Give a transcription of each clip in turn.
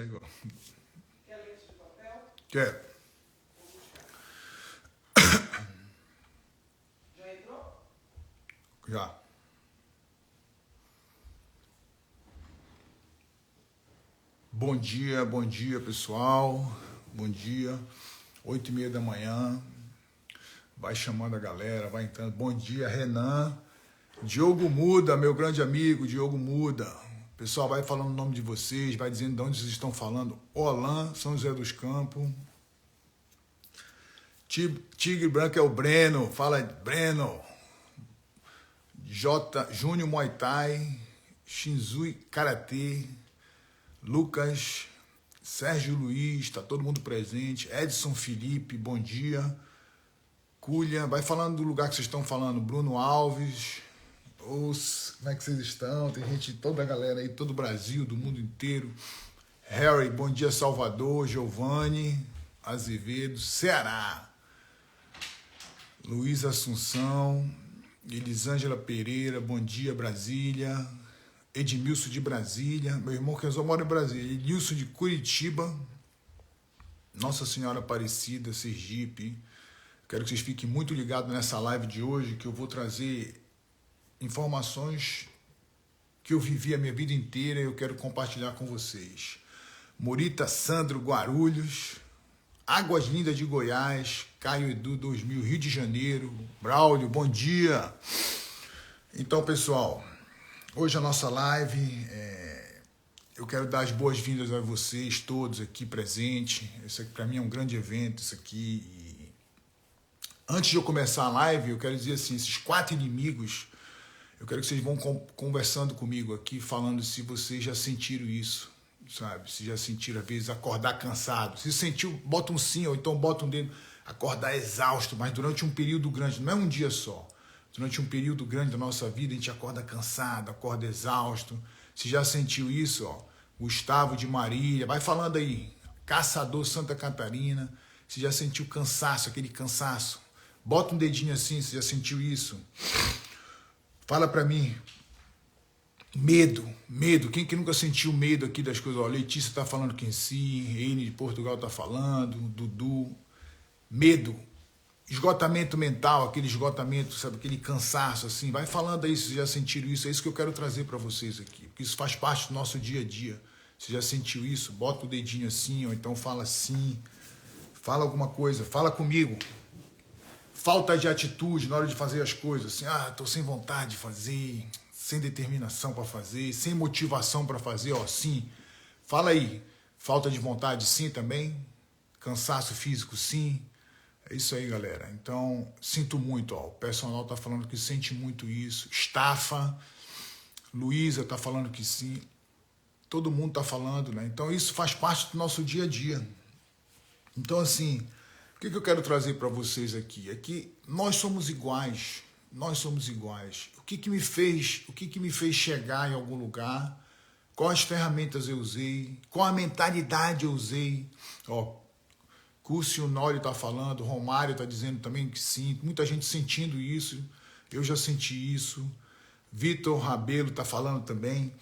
Quer leite de papel? Quer? Já entrou? Já. Bom dia, pessoal. Bom dia. 8h30 da manhã. Vai chamando a galera, vai entrando. Bom dia, Renan. Diogo Muda, meu grande amigo, Diogo Muda. Pessoal, vai falando o nome de vocês, vai dizendo de onde vocês estão falando. Olan, São José dos Campos. Tigre Branco é o Breno. Fala, Breno. Júnior Muay Thai. Shinzui Karatê. Lucas. Sérgio Luiz, está todo mundo presente. Edson Felipe, bom dia. Cúlia, vai falando do lugar que vocês estão falando. Bruno Alves. Como é que vocês estão? Tem gente, toda a galera aí, todo o Brasil, do mundo inteiro. Harry, bom dia, Salvador. Giovanni Azevedo, Ceará. Luiz Assunção. Elisângela Pereira, bom dia, Brasília. Edmilson de Brasília. Meu irmão que mora em Brasília. Edilson de Curitiba. Nossa Senhora Aparecida, Sergipe. Quero que vocês fiquem muito ligados nessa live de hoje, que eu vou trazer informações que eu vivi a minha vida inteira e eu quero compartilhar com vocês. Morita Sandro, Guarulhos. Águas Lindas de Goiás. Caio Edu 2000, Rio de Janeiro. Braulio, bom dia. Então, pessoal, hoje a nossa live, eu quero dar as boas-vindas a vocês todos aqui presentes. Isso aqui para mim é um grande evento, isso aqui. E antes de eu começar a live, eu quero dizer assim, esses 4 inimigos, eu quero que vocês vão conversando comigo aqui, falando se vocês já sentiram isso, sabe? Se já sentiram, às vezes, acordar cansado. Se sentiu, bota um sim, ou então bota um dedo, acordar exausto, mas durante um período grande, não é um dia só. Durante um período grande da nossa vida, a gente acorda cansado, acorda exausto. Se já sentiu isso, ó, Gustavo de Marília, vai falando aí, Caçador Santa Catarina, se já sentiu cansaço, aquele cansaço, bota um dedinho assim, se já sentiu isso. Fala pra mim, medo, quem que nunca sentiu medo aqui das coisas? Ó, Letícia tá falando que sim, Reine de Portugal tá falando, Dudu, medo. Esgotamento mental, aquele esgotamento, sabe, aquele cansaço, assim, vai falando aí se vocês já sentiram isso, é isso que eu quero trazer para vocês aqui, porque isso faz parte do nosso dia a dia. Você já sentiu isso? Bota o dedinho assim, ou então fala assim, fala alguma coisa, fala comigo. Falta de atitude na hora de fazer as coisas, assim, tô sem vontade de fazer, sem determinação para fazer, sem motivação para fazer, ó, sim. Fala aí, falta de vontade, sim também, cansaço físico, sim. É isso aí, galera. Então, sinto muito, ó. O personal tá falando que sente muito isso. Estafa, Luísa tá falando que sim. Todo mundo tá falando, né? Então, isso faz parte do nosso dia a dia. Então, assim, o que eu quero trazer para vocês aqui? É que nós somos iguais. Nós somos iguais. O que me fez chegar em algum lugar? Quais ferramentas eu usei? Qual a mentalidade eu usei? Ó, Cúcio Nori está falando, Romário está dizendo também que sim, muita gente sentindo isso, eu já senti isso, Vitor Rabelo está falando também.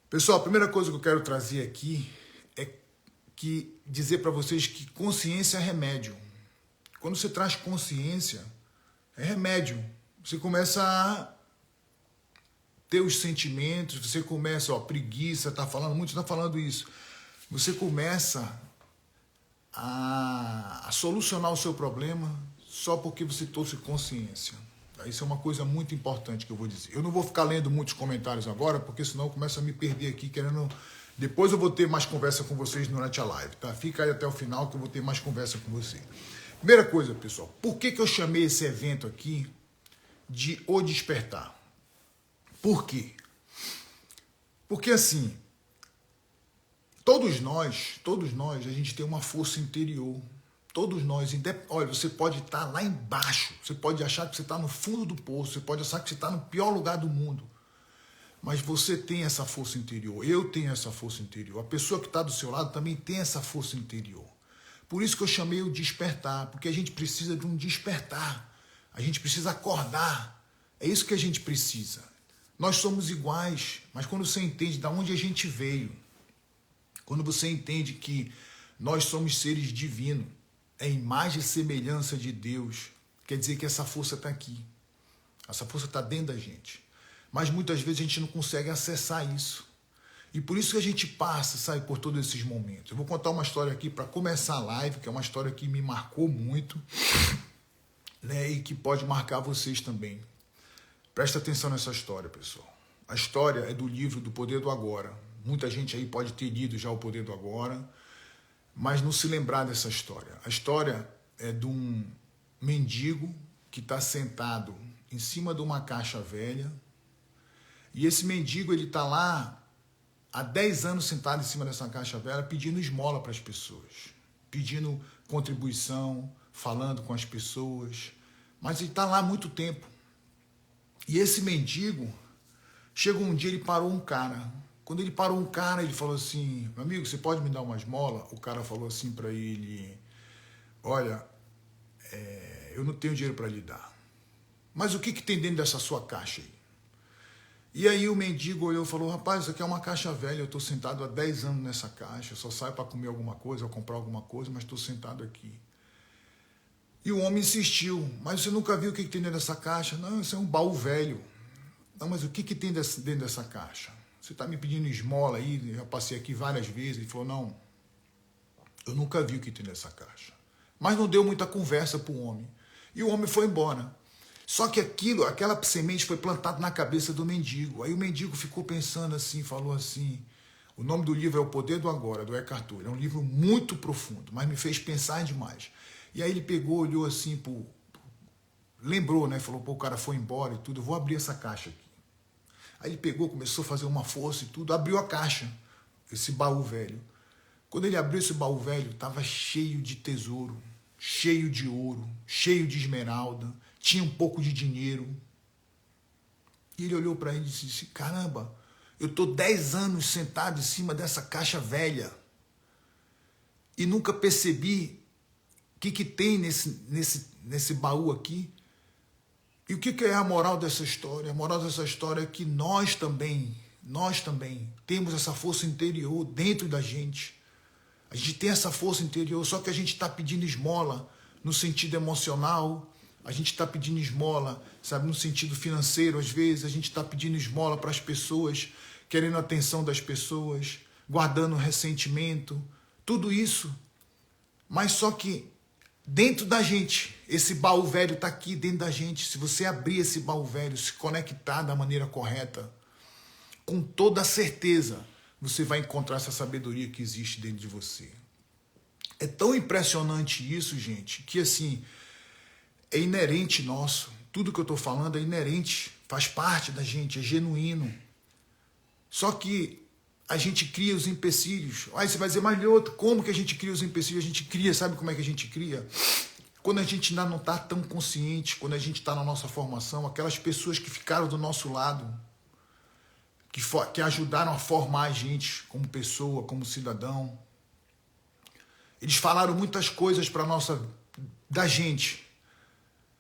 Pessoal, a primeira coisa que eu quero trazer aqui é dizer para vocês que consciência é remédio. Quando você traz consciência, é remédio. Você começa a ter os sentimentos, você começa, ó, preguiça, está falando, muitos estão falando isso. Você começa a solucionar o seu problema só porque você trouxe consciência. Isso é uma coisa muito importante que eu vou dizer. Eu não vou ficar lendo muitos comentários agora, porque senão eu começo a me perder aqui, querendo... Depois eu vou ter mais conversa com vocês durante a live, tá? Fica aí até o final que eu vou ter mais conversa com você. Primeira coisa, pessoal, por que eu chamei esse evento aqui de O Despertar? Por quê? Porque assim, todos nós, a gente tem uma força interior. Todos nós, olha, você pode estar lá embaixo, você pode achar que você está no fundo do poço, você pode achar que você está no pior lugar do mundo, mas você tem essa força interior, eu tenho essa força interior, a pessoa que está do seu lado também tem essa força interior. Por isso que eu chamei o despertar, porque a gente precisa de um despertar, a gente precisa acordar, é isso que a gente precisa. Nós somos iguais, mas quando você entende de onde a gente veio, Quando você entende que nós somos seres divinos, é imagem e semelhança de Deus, quer dizer que essa força está aqui. Essa força está dentro da gente. Mas muitas vezes a gente não consegue acessar isso. E por isso que a gente passa, sabe, por todos esses momentos. Eu vou contar uma história aqui para começar a live, que é uma história que me marcou muito, né, e que pode marcar vocês também. Presta atenção nessa história, pessoal. A história é do livro do Poder do Agora. Muita gente aí pode ter lido já o Poder do Agora, mas não se lembrar dessa história. A história é de um mendigo que está sentado em cima de uma caixa velha, e esse mendigo ele está lá há 10 anos sentado em cima dessa caixa velha pedindo esmola para as pessoas, pedindo contribuição, falando com as pessoas, mas ele está lá há muito tempo. E esse mendigo, chegou um dia, ele parou um cara. Quando ele parou um cara, ele falou assim: meu amigo, você pode me dar uma esmola? O cara falou assim para ele: olha, eu não tenho dinheiro para lhe dar, mas o que tem dentro dessa sua caixa aí? E aí o mendigo olhou e falou: rapaz, isso aqui é uma caixa velha, eu estou sentado há 10 anos nessa caixa, eu só saio para comer alguma coisa, ou comprar alguma coisa, mas estou sentado aqui. E o homem insistiu: mas você nunca viu o que tem dentro dessa caixa? Não, isso é um baú velho. Não, mas o que tem dentro dessa caixa? Você está me pedindo esmola aí, já passei aqui várias vezes. Ele falou: não, eu nunca vi o que tem nessa caixa. Mas não deu muita conversa para o homem. E o homem foi embora. Só que aquela semente foi plantada na cabeça do mendigo. Aí o mendigo ficou pensando assim, falou assim, o nome do livro é O Poder do Agora, do Eckhart Tolle. É um livro muito profundo, mas me fez pensar demais. E aí ele pegou, olhou assim, lembrou, né? Falou: pô, o cara foi embora e tudo, eu vou abrir essa caixa aqui. Aí ele pegou, começou a fazer uma força e tudo, abriu a caixa, esse baú velho. Quando ele abriu esse baú velho, estava cheio de tesouro, cheio de ouro, cheio de esmeralda, tinha um pouco de dinheiro. E ele olhou para ele e disse: caramba, eu estou 10 anos sentado em cima dessa caixa velha e nunca percebi o que tem nesse baú aqui. E o que é a moral dessa história? A moral dessa história é que nós também temos essa força interior dentro da gente. A gente tem essa força interior, só que a gente está pedindo esmola no sentido emocional, a gente está pedindo esmola, sabe, no sentido financeiro, às vezes, a gente está pedindo esmola para as pessoas, querendo a atenção das pessoas, guardando ressentimento, tudo isso. Mas só que dentro da gente, esse baú velho está aqui dentro da gente. Se você abrir esse baú velho, se conectar da maneira correta, com toda certeza, você vai encontrar essa sabedoria que existe dentro de você. É tão impressionante isso, gente, que assim, é inerente nosso. Tudo que eu estou falando é inerente, faz parte da gente, é genuíno. Só que a gente cria os empecilhos. Aí você vai dizer: mas Lioto, como que a gente cria os empecilhos? A gente cria, sabe como é que a gente cria? Quando a gente ainda não está tão consciente, quando a gente está na nossa formação, aquelas pessoas que ficaram do nosso lado, que ajudaram a formar a gente como pessoa, como cidadão, eles falaram muitas coisas para da gente.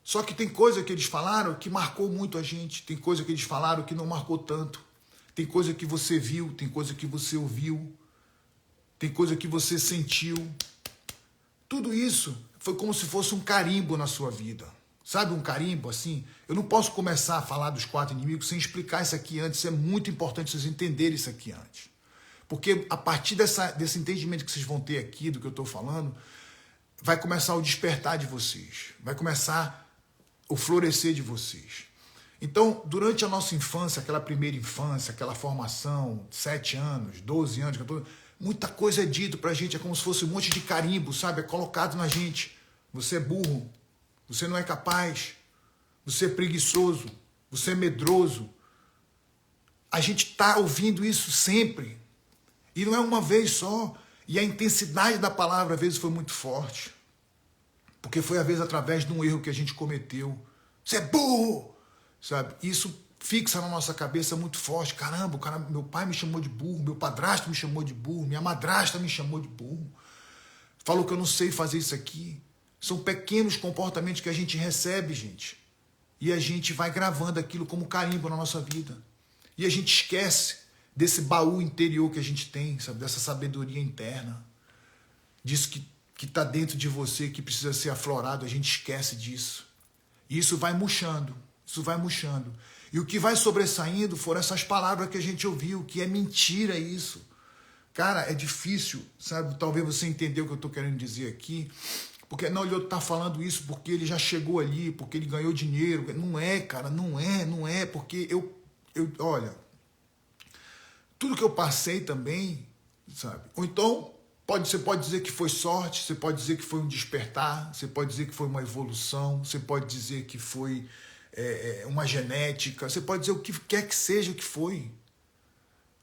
Só que tem coisa que eles falaram que marcou muito a gente, tem coisa que eles falaram que não marcou tanto. Tem coisa que você viu, tem coisa que você ouviu, tem coisa que você sentiu. Tudo isso foi como se fosse um carimbo na sua vida. Sabe um carimbo assim? Eu não posso começar a falar dos 4 inimigos sem explicar isso aqui antes. Isso é muito importante vocês entenderem isso aqui antes. Porque a partir desse entendimento que vocês vão ter aqui, do que eu estou falando, vai começar o despertar de vocês. Vai começar o florescer de vocês. Então, durante a nossa infância, aquela primeira infância, aquela formação, 7 anos, 12 anos, 14, muita coisa é dito pra gente, é como se fosse um monte de carimbo, sabe? É colocado na gente. Você é burro, você não é capaz, você é preguiçoso, você é medroso. A gente está ouvindo isso sempre. E não é uma vez só. E a intensidade da palavra, às vezes, foi muito forte. Porque foi, às vezes, através de um erro que a gente cometeu. Você é burro! Sabe? Isso fixa na nossa cabeça muito forte. Caramba, meu pai me chamou de burro, meu padrasto me chamou de burro, minha madrasta me chamou de burro. Falou que eu não sei fazer isso aqui. São pequenos comportamentos que a gente recebe, gente. E a gente vai gravando aquilo como carimbo na nossa vida. E a gente esquece desse baú interior que a gente tem, sabe? Dessa sabedoria interna, disso que está dentro de você, que precisa ser aflorado, a gente esquece disso. E isso vai murchando, isso vai murchando. E o que vai sobressaindo foram essas palavras que a gente ouviu, que é mentira isso. Cara, é difícil, sabe? Talvez você entendeu o que eu estou querendo dizer aqui. Porque não, ele está falando isso porque ele já chegou ali, porque ele ganhou dinheiro. Não é, cara, não é, porque olha, tudo que eu passei também, sabe? Ou então, você pode dizer que foi sorte, você pode dizer que foi um despertar, você pode dizer que foi uma evolução, você pode dizer que foi uma genética, você pode dizer o que quer que seja que foi.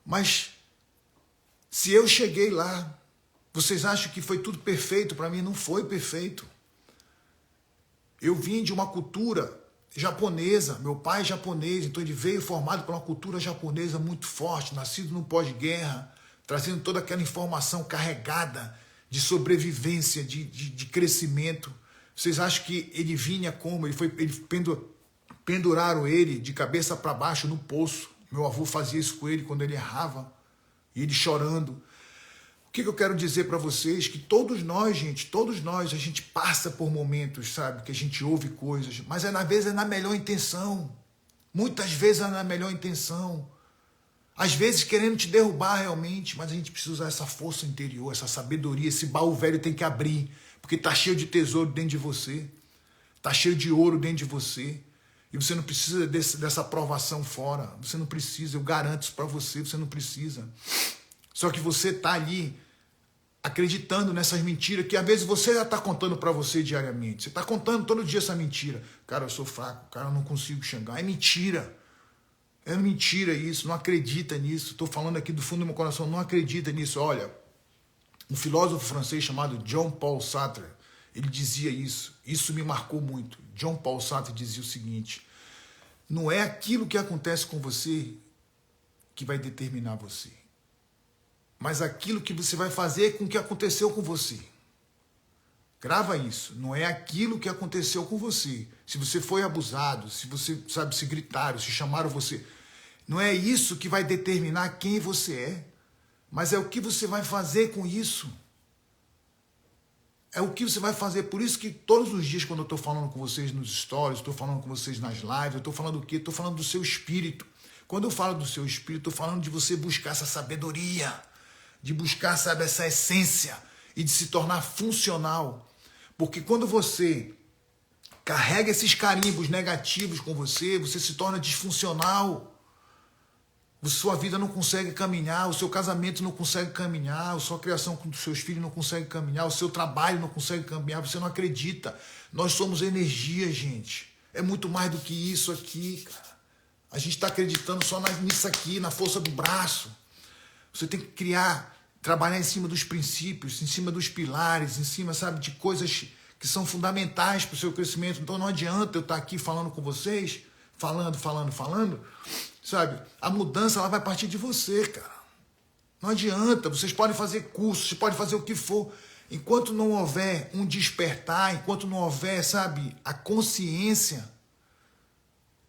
Mas se eu cheguei lá, vocês acham que foi tudo perfeito? Para mim não foi perfeito. Eu vim de uma cultura japonesa, meu pai é japonês, então ele veio formado por uma cultura japonesa muito forte, nascido no pós-guerra, trazendo toda aquela informação carregada de sobrevivência, de crescimento. Vocês acham que ele vinha como? Penduraram ele de cabeça para baixo no poço. Meu avô fazia isso com ele quando ele errava, e ele chorando. O que eu quero dizer para vocês? Que todos nós, gente, a gente passa por momentos, sabe? Que a gente ouve coisas, mas às vezes é na melhor intenção. Muitas vezes é na melhor intenção. Às vezes querendo te derrubar realmente, mas a gente precisa usar essa força interior, essa sabedoria, esse baú velho tem que abrir, porque está cheio de tesouro dentro de você, está cheio de ouro dentro de você, e você não precisa dessa aprovação fora, você não precisa, eu garanto isso para você, você não precisa. Só que você está ali acreditando nessas mentiras que às vezes você já está contando para você diariamente. Você está contando todo dia essa mentira. Cara, eu sou fraco, cara, eu não consigo chegar. É mentira. É mentira isso, não acredita nisso. Estou falando aqui do fundo do meu coração, não acredita nisso. Olha, um filósofo francês chamado Jean Paul Sartre, ele dizia isso. Isso me marcou muito. Jean Paul Sartre dizia o seguinte: não é aquilo que acontece com você que vai determinar você, mas aquilo que você vai fazer com o que aconteceu com você. Grava isso. Não é aquilo que aconteceu com você. Se você foi abusado, se você, sabe, se gritaram, se chamaram você, não é isso que vai determinar quem você é, mas é o que você vai fazer com isso. É o que você vai fazer. Por isso que todos os dias, quando eu estou falando com vocês nos stories, estou falando com vocês nas lives, eu estou falando do quê? Estou falando do seu espírito. Quando eu falo do seu espírito, estou falando de você buscar essa sabedoria, de buscar, sabe, essa essência e de se tornar funcional. Porque quando você carrega esses carimbos negativos com você, você se torna disfuncional. A sua vida não consegue caminhar, o seu casamento não consegue caminhar, a sua criação com os seus filhos não consegue caminhar, o seu trabalho não consegue caminhar, você não acredita. Nós somos energia, gente. É muito mais do que isso aqui, cara. A gente está acreditando só nisso aqui, na força do braço. Você tem que trabalhar em cima dos princípios, em cima dos pilares, em cima, sabe, de coisas que são fundamentais para o seu crescimento. Então não adianta eu estar aqui falando com vocês, falando, sabe? A mudança ela vai partir de você, cara. Não adianta, vocês podem fazer cursos, vocês podem fazer o que for. Enquanto não houver um despertar, enquanto não houver, sabe, a consciência.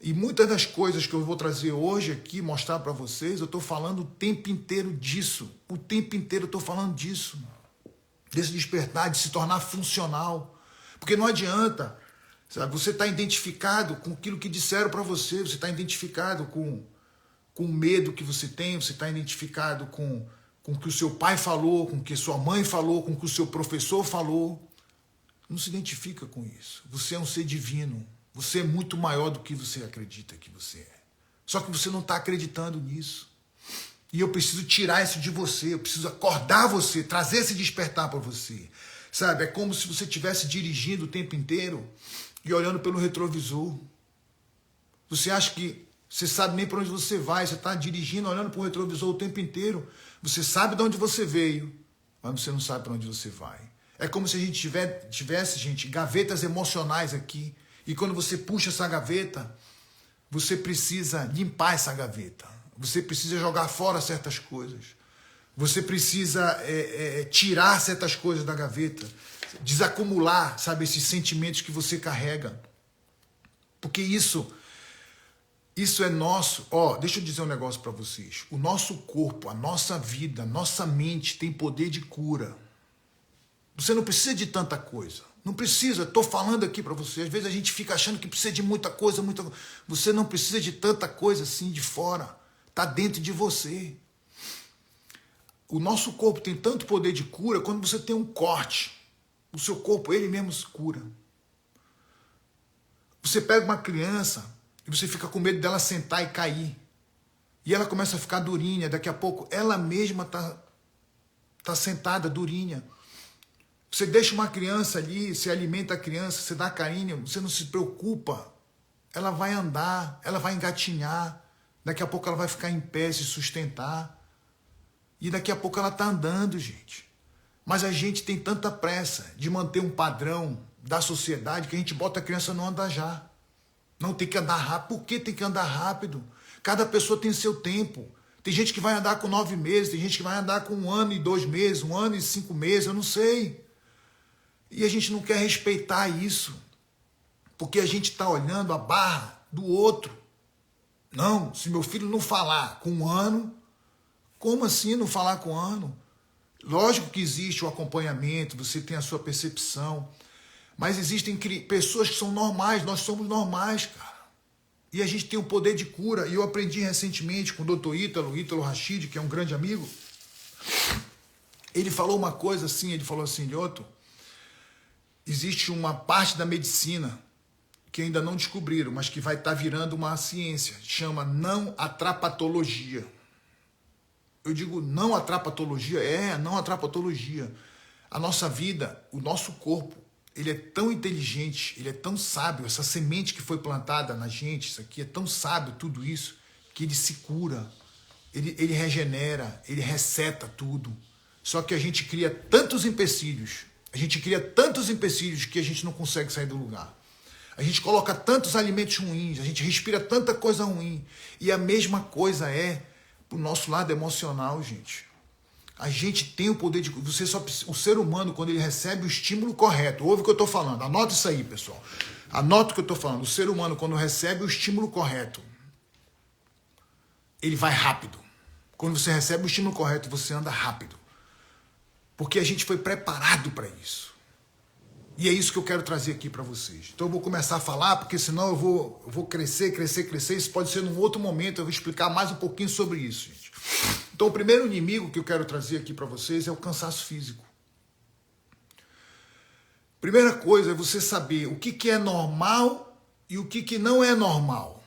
E muitas das coisas que eu vou trazer hoje aqui, mostrar para vocês, eu estou falando o tempo inteiro disso. O tempo inteiro eu estou falando disso. Desse despertar, de se tornar funcional. Porque não adianta, sabe, você está identificado com aquilo que disseram para você, você está identificado com o medo que você tem, você está identificado com o que o seu pai falou, com o que sua mãe falou, com o que o seu professor falou. Não se identifica com isso. Você é um ser divino. Você é muito maior do que você acredita que você é. Só que você não está acreditando nisso. E eu preciso tirar isso de você, eu preciso acordar você, trazer esse despertar para você. Sabe, é como se você estivesse dirigindo o tempo inteiro e olhando pelo retrovisor. Você acha que você sabe nem para onde você vai, você está dirigindo, olhando para o retrovisor o tempo inteiro. Você sabe de onde você veio, mas você não sabe para onde você vai. É como se a gente tivesse, gente, gavetas emocionais aqui. E quando você puxa essa gaveta, você precisa limpar essa gaveta. Você precisa jogar fora certas coisas. Você precisa tirar certas coisas da gaveta. Desacumular, sabe, esses sentimentos que você carrega. Porque isso Isso é nosso. Ó, deixa eu dizer um negócio para vocês. O nosso corpo, a nossa vida, a nossa mente tem poder de cura. Você não precisa de tanta coisa. Não precisa. Estou falando aqui para você. Às vezes a gente fica achando que precisa de muita coisa, muita coisa. Você não precisa de tanta coisa assim de fora. Está dentro de você. O nosso corpo tem tanto poder de cura quando você tem um corte. O seu corpo, ele mesmo se cura. Você pega uma criança e você fica com medo dela sentar e cair. E ela começa a ficar durinha. Daqui a pouco, ela mesma tá sentada durinha. Você deixa uma criança ali, você alimenta a criança, você dá carinho, você não se preocupa. Ela vai andar, ela vai engatinhar. Daqui a pouco ela vai ficar em pé, se sustentar. E daqui a pouco ela está andando, gente. Mas a gente tem tanta pressa de manter um padrão da sociedade que a gente bota a criança no andar já. Não, tem que andar rápido. Por que tem que andar rápido? Cada pessoa tem seu tempo. Tem gente que vai andar com 9 meses, tem gente que vai andar com 1 ano e 2 meses, 1 ano e 5 meses, eu não sei. E a gente não quer respeitar isso, porque a gente está olhando a barra do outro. Não, se meu filho não falar com 1 ano, como assim não falar com 1 ano? Lógico que existe o acompanhamento, você tem a sua percepção, mas existem pessoas que são normais, nós somos normais, cara. E a gente tem o poder de cura. E eu aprendi recentemente com o Dr. Ítalo Rachid, que é um grande amigo. Ele falou uma coisa assim, ele falou assim, Lioto, existe uma parte da medicina que ainda não descobriram, mas que vai estar virando uma ciência. Chama não atrapatologia. Eu digo não atrapatologia? Não atrapatologia. A nossa vida, o nosso corpo, ele é tão inteligente, ele é tão sábio, essa semente que foi plantada na gente, isso aqui é tão sábio, tudo isso, que ele se cura, ele regenera, ele reseta tudo. Só que a gente cria tantos empecilhos, que a gente não consegue sair do lugar. A gente coloca tantos alimentos ruins, a gente respira tanta coisa ruim. E a mesma coisa é pro nosso lado emocional, gente. A gente tem o poder de... o ser humano, quando ele recebe o estímulo correto, ouve o que eu estou falando, anota isso aí, pessoal. Anota o que eu estou falando. O ser humano, quando recebe o estímulo correto, ele vai rápido. Quando você recebe o estímulo correto, você anda rápido. Porque a gente foi preparado para isso. E é isso que eu quero trazer aqui para vocês. Então eu vou começar a falar, porque senão eu vou crescer. Isso pode ser num outro momento, eu vou explicar mais um pouquinho sobre isso, gente. Então o primeiro inimigo que eu quero trazer aqui para vocês é o cansaço físico. Primeira coisa é você saber o que é normal e o que não é normal.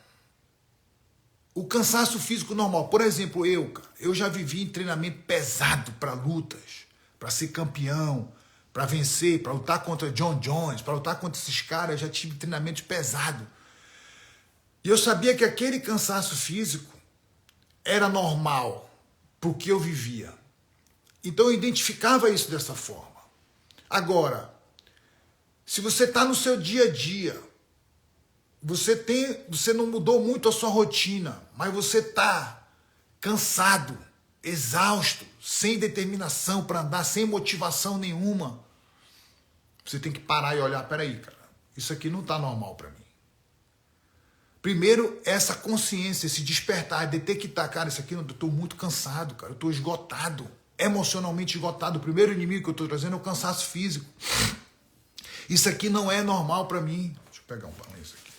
O cansaço físico normal, por exemplo, eu já vivi em treinamento pesado para lutas, para ser campeão, para vencer, para lutar contra John Jones, para lutar contra esses caras, eu já tive treinamento pesado. E eu sabia que aquele cansaço físico era normal para o que eu vivia. Então eu identificava isso dessa forma. Agora, se você está no seu dia a dia, você não mudou muito a sua rotina, mas você está cansado, exausto, sem determinação para andar, sem motivação nenhuma, você tem que parar e olhar, peraí, cara, isso aqui não está normal para mim. Primeiro, essa consciência, esse despertar, detectar, cara, isso aqui eu estou muito cansado, cara, eu estou esgotado, emocionalmente esgotado. O primeiro inimigo que eu estou trazendo é o cansaço físico. Isso aqui não é normal para mim. Deixa eu pegar um balanço aqui.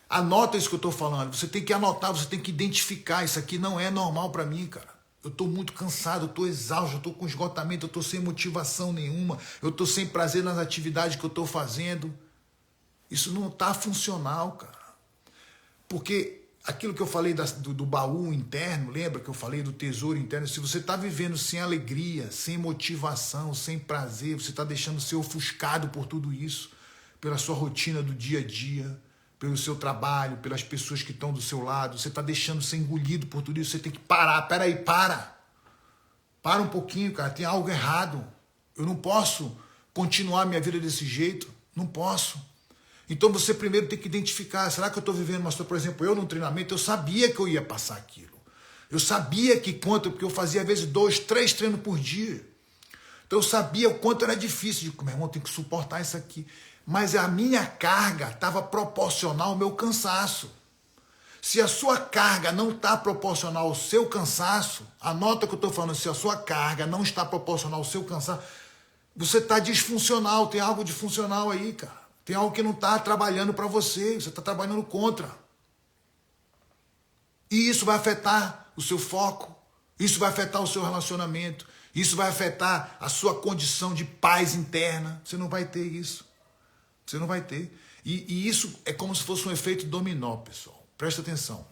Anota isso que eu estou falando. Você tem que anotar, você tem que identificar. Isso aqui não é normal para mim, cara. Eu estou muito cansado, eu estou exausto, eu estou com esgotamento, eu estou sem motivação nenhuma, eu estou sem prazer nas atividades que eu estou fazendo. Isso não está funcional, cara. Porque aquilo que eu falei do baú interno, lembra que eu falei do tesouro interno? Se você está vivendo sem alegria, sem motivação, sem prazer, você está deixando ser ofuscado por tudo isso, pela sua rotina do dia a dia, pelo seu trabalho, pelas pessoas que estão do seu lado, você está deixando ser engolido por tudo isso, você tem que parar. Peraí, para um pouquinho, cara, tem algo errado. Eu não posso continuar minha vida desse jeito, não posso. Então você primeiro tem que identificar, será que eu estou vivendo uma situação, por exemplo, eu no treinamento, eu sabia que eu ia passar aquilo. Eu sabia que porque eu fazia às vezes 2, 3 treinos por dia. Então eu sabia o quanto era difícil, meu irmão, tem que suportar isso aqui. mas a minha carga estava proporcional ao meu cansaço. Se a sua carga não está proporcional ao seu cansaço, anota o que eu estou falando, se a sua carga não está proporcional ao seu cansaço, você está disfuncional, tem algo disfuncional aí, cara. Tem algo que não está trabalhando para você está trabalhando contra. E isso vai afetar o seu foco, isso vai afetar o seu relacionamento, isso vai afetar a sua condição de paz interna. Você não vai ter isso. Você não vai ter. E isso é como se fosse um efeito dominó, pessoal. Presta atenção.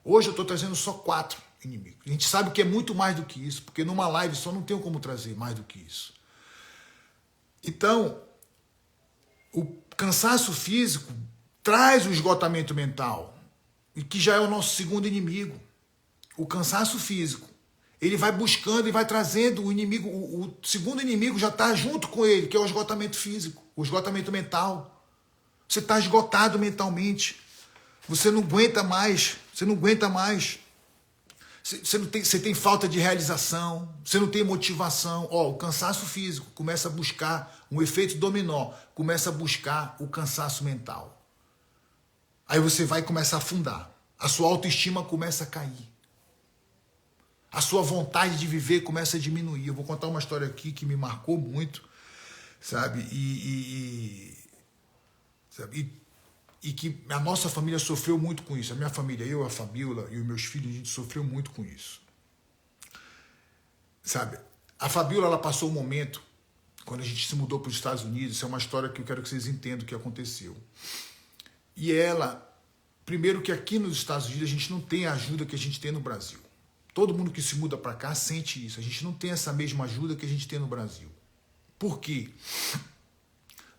Hoje eu estou trazendo só 4 inimigos. A gente sabe que é muito mais do que isso, porque numa live só não tenho como trazer mais do que isso. Então, o cansaço físico traz o esgotamento mental, e que já é o nosso segundo inimigo. O cansaço físico. Ele vai buscando e vai trazendo o inimigo. O segundo inimigo já está junto com ele, que é o esgotamento físico, o esgotamento mental. Você está esgotado mentalmente. Você não aguenta mais. Você não aguenta mais. Você tem falta de realização. Você não tem motivação. O cansaço físico começa a buscar um efeito dominó. Começa a buscar o cansaço mental. Aí você vai começar a afundar. A sua autoestima começa a cair. A sua vontade de viver começa a diminuir. Eu vou contar uma história aqui que me marcou muito, sabe? E que a nossa família sofreu muito com isso. A minha família, eu, a Fabíola e os meus filhos, a gente sofreu muito com isso. Sabe? A Fabíola, ela passou um momento, quando a gente se mudou para os Estados Unidos, isso é uma história que eu quero que vocês entendam o que aconteceu. E ela, primeiro que aqui nos Estados Unidos a gente não tem a ajuda que a gente tem no Brasil. Todo mundo que se muda para cá sente isso. A gente não tem essa mesma ajuda que a gente tem no Brasil. Por quê?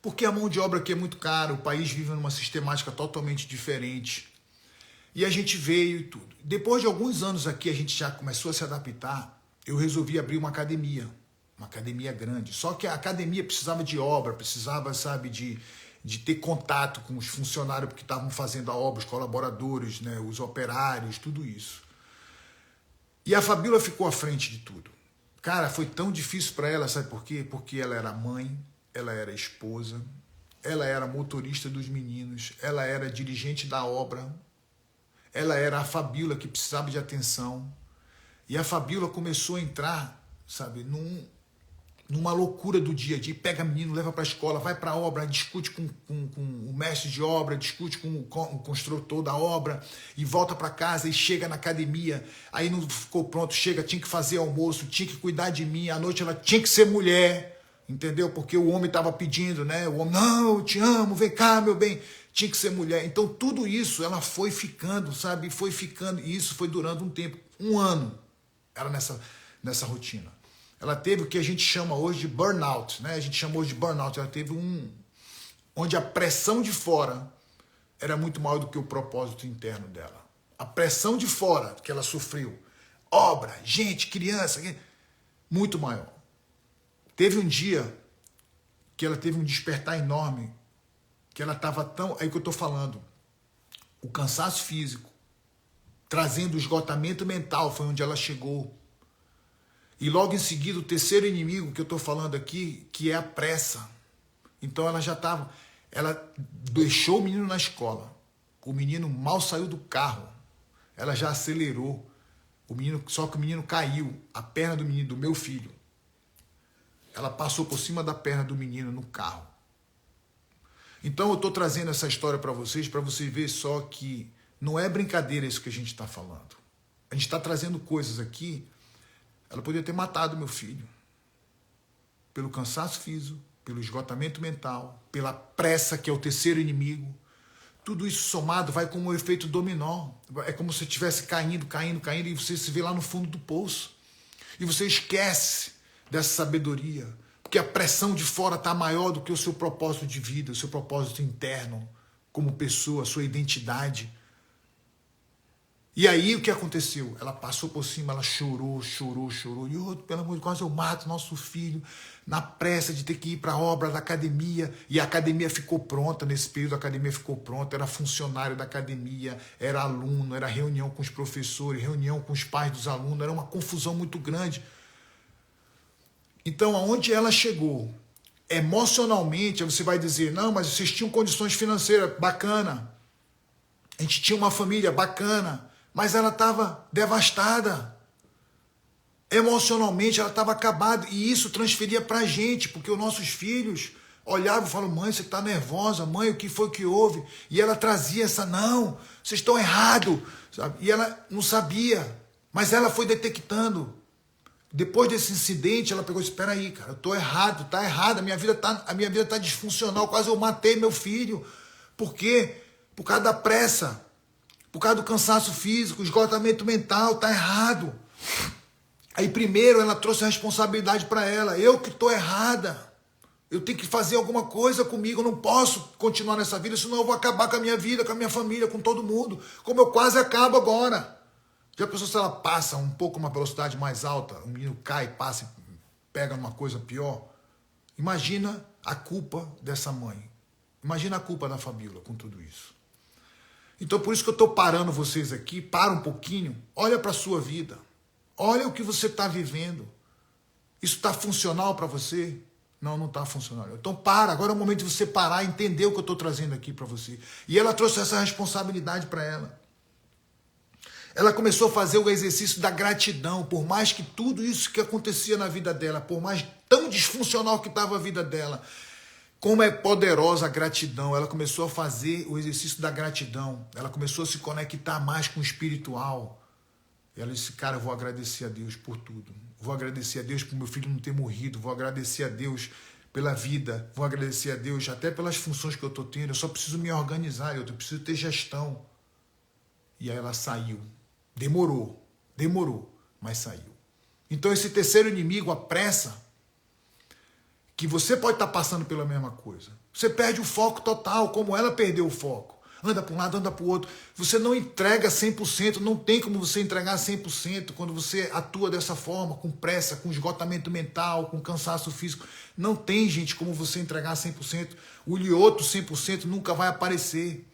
Porque a mão de obra aqui é muito cara, o país vive numa sistemática totalmente diferente. E a gente veio e tudo. Depois de alguns anos aqui, a gente já começou a se adaptar, eu resolvi abrir uma academia grande. Só que a academia precisava de obra, precisava, sabe, de ter contato com os funcionários que estavam fazendo a obra, os colaboradores, né, os operários, tudo isso. E a Fabíola ficou à frente de tudo. Cara, foi tão difícil para ela, sabe por quê? Porque ela era mãe, ela era esposa, ela era motorista dos meninos, ela era dirigente da obra, ela era a Fabíola que precisava de atenção. E a Fabíola começou a entrar, sabe, numa loucura do dia a dia. Pega menino, leva para a escola, vai para a obra, discute com o mestre de obra, discute com o construtor da obra e volta para casa e chega na academia. Aí não ficou pronto, chega, tinha que fazer almoço, tinha que cuidar de mim. À noite ela tinha que ser mulher, entendeu? Porque o homem estava pedindo, né? O homem, não, eu te amo, vem cá, meu bem. Tinha que ser mulher. Então tudo isso ela foi ficando, sabe? Foi ficando, e isso foi durando um tempo, 1 ano, ela nessa rotina. Ela teve o que a gente chama hoje de burnout, né? A gente chama hoje de burnout. Ela teve onde a pressão de fora era muito maior do que o propósito interno dela. A pressão de fora que ela sofreu, obra, gente, criança, muito maior. Teve um dia que ela teve um despertar enorme, que ela estava tão... Aí que eu estou falando, o cansaço físico, trazendo o esgotamento mental, foi onde ela chegou. E logo em seguida, o terceiro inimigo que eu estou falando aqui, que é a pressa. Então ela já estava... Ela deixou o menino na escola. O menino mal saiu do carro. Ela já acelerou. Só que o menino caiu. A perna do menino, do meu filho. Ela passou por cima da perna do menino no carro. Então eu estou trazendo essa história para vocês verem só que não é brincadeira isso que a gente está falando. A gente está trazendo coisas aqui. Ela poderia ter matado meu filho. Pelo cansaço físico, pelo esgotamento mental, pela pressa, que é o terceiro inimigo. Tudo isso somado vai como um efeito dominó. É como se estivesse caindo, e você se vê lá no fundo do poço. E você esquece dessa sabedoria. Porque a pressão de fora está maior do que o seu propósito de vida, o seu propósito interno, como pessoa, a sua identidade. E aí o que aconteceu? Ela passou por cima, ela chorou. E eu, pelo amor de Deus, eu mato nosso filho na pressa de ter que ir para a obra da academia. E a academia ficou pronta, nesse período a academia ficou pronta, era funcionário da academia, era aluno, era reunião com os professores, reunião com os pais dos alunos, era uma confusão muito grande. Então, aonde ela chegou, Emocionalmente, você vai dizer, não, mas vocês tinham condições financeiras, bacana. A gente tinha uma família bacana, mas ela estava devastada. Emocionalmente, ela estava acabada. E isso transferia para a gente, porque os nossos filhos olhavam e falavam, mãe, você está nervosa, mãe, o que foi que houve? E ela trazia essa, não, vocês estão errados. E ela não sabia, mas ela foi detectando. Depois desse incidente, ela pegou e disse, espera aí, cara, eu estou errado, está errado, a minha vida tá disfuncional, quase eu matei meu filho. Por quê? Por causa da pressa, por causa do cansaço físico, esgotamento mental, está errado. Aí primeiro ela trouxe a responsabilidade para ela, eu que estou errada, eu tenho que fazer alguma coisa comigo, eu não posso continuar nessa vida, senão eu vou acabar com a minha vida, com a minha família, com todo mundo, como eu quase acabo agora. Já pensou se ela passa um pouco uma velocidade mais alta, o menino cai, passa e pega uma coisa pior? Imagina a culpa dessa mãe. Imagina a culpa da Fabíola com tudo isso. Então por isso que eu estou parando vocês aqui, para um pouquinho, olha para a sua vida. Olha o que você está vivendo. Isso está funcional para você? Não, não está funcional. Então para, agora é o momento de você parar e entender o que eu estou trazendo aqui para você. E ela trouxe essa responsabilidade para ela. Ela começou a fazer o exercício da gratidão, por mais que tudo isso que acontecia na vida dela, por mais tão disfuncional que estava a vida dela, como é poderosa a gratidão. Ela começou a fazer o exercício da gratidão. Ela começou a se conectar mais com o espiritual. Ela disse, cara, eu vou agradecer a Deus por tudo. Vou agradecer a Deus por meu filho não ter morrido. Vou agradecer a Deus pela vida. Vou agradecer a Deus até pelas funções que eu estou tendo. Eu só preciso me organizar, eu preciso ter gestão. E aí ela saiu. Demorou, mas saiu. Então esse terceiro inimigo, a pressa, que você pode estar passando pela mesma coisa. Você perde o foco total, como ela perdeu o foco. Anda para um lado, anda para o outro. Você não entrega 100%, não tem como você entregar 100% quando você atua dessa forma, com pressa, com esgotamento mental, com cansaço físico. Não tem, gente, como você entregar 100%. O Lioto 100% nunca vai aparecer.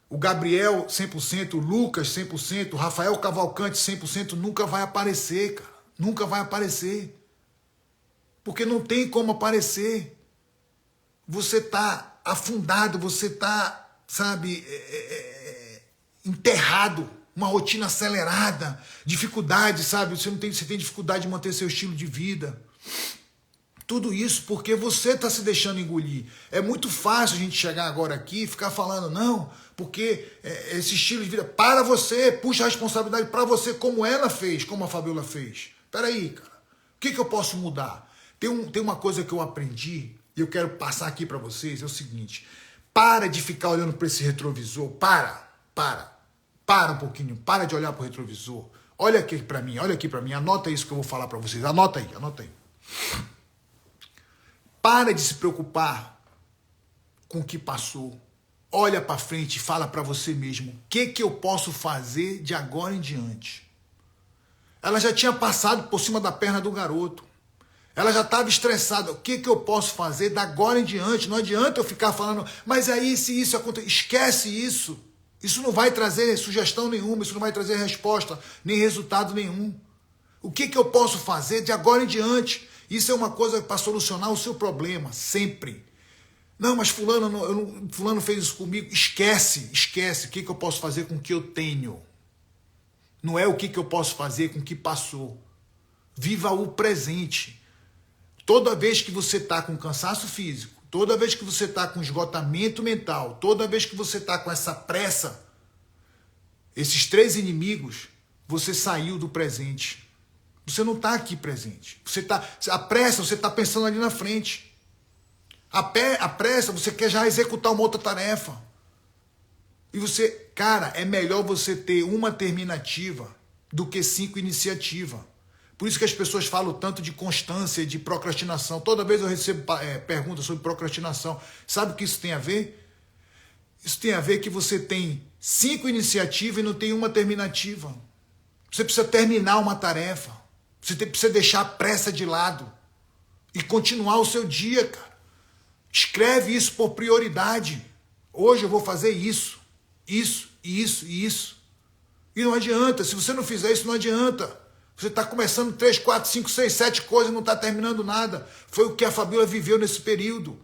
O Gabriel 100%, o Lucas 100%, o Rafael Cavalcante 100% nunca vai aparecer, cara. Nunca vai aparecer. Porque não tem como aparecer. Você está afundado, você está, sabe, enterrado, uma rotina acelerada, dificuldade, sabe? Você tem dificuldade de manter seu estilo de vida. Tudo isso porque você está se deixando engolir. É muito fácil a gente chegar agora aqui e ficar falando, não, porque esse estilo de vida, para você, puxa a responsabilidade para você, como ela fez, como a Fabíola fez. Espera aí, cara, o que eu posso mudar? Tem uma coisa que eu aprendi e eu quero passar aqui para vocês, é o seguinte, para de ficar olhando para esse retrovisor, para um pouquinho, para de olhar para o retrovisor, olha aqui para mim, anota isso que eu vou falar para vocês, anota aí. Para de se preocupar com o que passou. Olha para frente e fala para você mesmo, o que eu posso fazer de agora em diante? Ela já tinha passado por cima da perna do garoto. Ela já estava estressada. O que eu posso fazer de agora em diante? Não adianta eu ficar falando, mas aí se isso acontecer, esquece isso. Isso não vai trazer sugestão nenhuma, isso não vai trazer resposta, nem resultado nenhum. O que eu posso fazer de agora em diante? Isso é uma coisa para solucionar o seu problema, sempre. Não, mas fulano fez isso comigo. Esquece. O que eu posso fazer com o que eu tenho? Não é o que eu posso fazer com o que passou. Viva o presente. Toda vez que você está com cansaço físico, toda vez que você está com esgotamento mental, toda vez que você está com essa pressa, esses três inimigos, você saiu do presente. Você não está aqui presente. A pressa, você está pensando ali na frente. A pressa, você quer já executar uma outra tarefa. E você, cara, é melhor você ter uma terminativa do que 5 iniciativas. Por isso que as pessoas falam tanto de constância, de procrastinação. Toda vez eu recebo perguntas sobre procrastinação. Sabe o que isso tem a ver? Isso tem a ver que você tem 5 iniciativas e não tem uma terminativa. Você precisa terminar uma tarefa. Você precisa deixar a pressa de lado e continuar o seu dia, cara. Escreve isso por prioridade. Hoje eu vou fazer isso, isso, isso e isso. E não adianta. Se você não fizer isso, não adianta. Você está começando 3, 4, 5, 6, 7 coisas e não está terminando nada. Foi o que a Fabíola viveu nesse período.